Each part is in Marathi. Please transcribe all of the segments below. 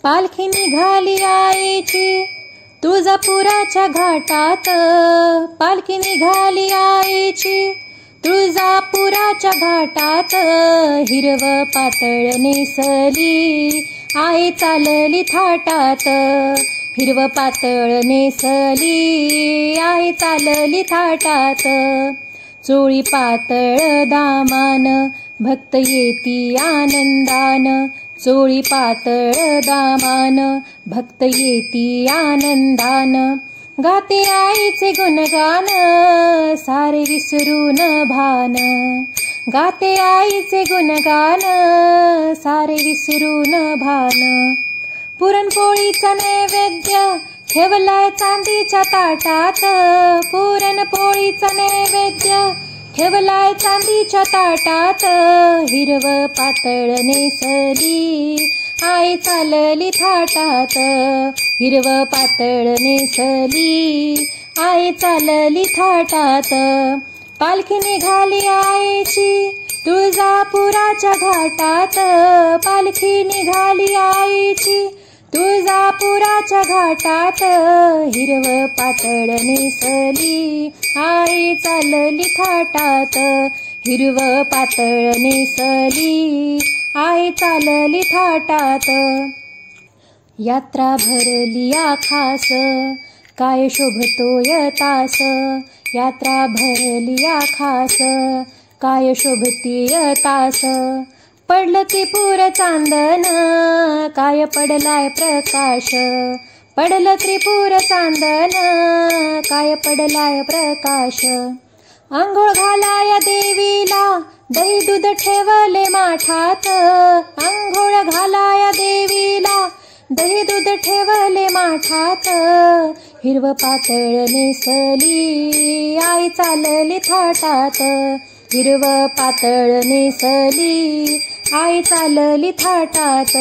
पालखी निघाली आईची तुळजापुराच्या घाटात, पालखी निघाली आईची तुळजापुराच्या घाटात, हिरवं पातळ नेसली आई चालली थाटात, हिरवं पातळ नेसली आई चालली थाटात, चोळी पातळ दामान भक्त येती आनंदान, चोळी पातळ दामान भक्त येती आनंदान, गाते आईचे गुणगान सारे विसरून भान, गाते आईचे गुणगान सारे विसरून भान, पुरणपोळीचा नैवेद्य ठेवलाय चांदीच्या ताटात, पुरणपोळीचा नैवेद्य ठेवलाय चांदीच्या ताटात, हिरवं पातळ नेसली आई चालली थाटात, हिरवं पातळ नेसली आई चालली थाटात, पालखी निघाली आईची तुळजापुराच्या घाटात, पालखी निघाली आईची तुळजापुराच्या घाटात, हिरवं पातळ नेसली आई चालली थाटात, हिरवं पातळ नेसली आई चालली थाटात, यात्रा भरली खास काय शोभतोय तास, यात्रा भरली खास काय शोभतीय तास, पडलं त्रिपुर चांदन काय पडलाय प्रकाश, पडलं त्रिपुर चांदन काय पडलाय प्रकाश, आंघोळ घालाया देवीला दही दूध ठेवले माठात, आंघोळ घालाया देवीला दही दूध ठेवले माठात, हिरवं पातळ नेसली आई चालली थाटात, हिरवं पातळ नेसली आई चालली थाटात,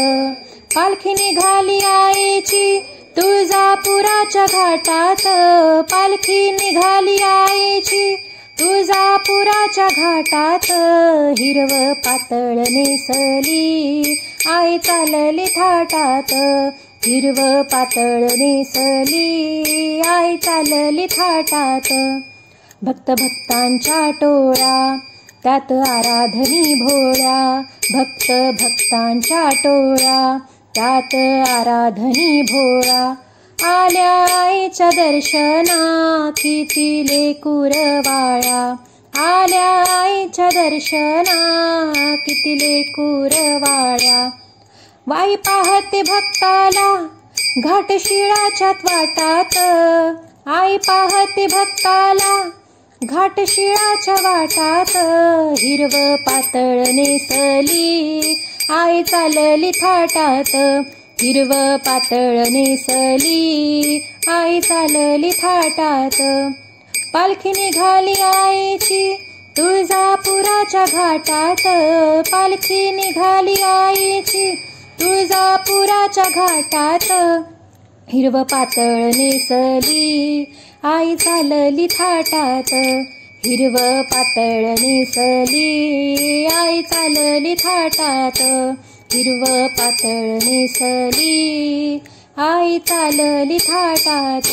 पालखी निघाली आईची तुळजापुराच्या घाटात, पालखी निघाली आईची तुळजापुराच्या घाटात, हिरवं पातळ नेसली आई चालली थाटात, हिरवं पातळ नेसली आई चालली थाटात, भक्त भक्तांच्या टोळ्या त्यात आराधनी भोळ्या, भक्त भक्तांच्या टोळ्या त्यात आराधनी भोळ्या, आल्या आईच्या दर्शना किती लेकूर वाळ्या, आल्या आईच्या दर्शना किती लेकूर वाळ्या, वाई पाहते भक्ताला घाट शिळाच्या वाटात, आई पाहते भक्ताला घाट शिळाच्या वाटात, हिरवं पातळ नेसली आई चालली थाटात, हिरवं पातळ नेसली आई चालली थाटात, पालखी निघाली आईची तुळजापुराच्या घाटात, पालखी निघाली आईची तुळजापुराच्या घाटात, हिरवं पातळ नेसली आई चालली थाटात, हिरवं पातळ नेसली आई चालली थाटात, हिरवं पातळ नेसली आई चालली थाटात.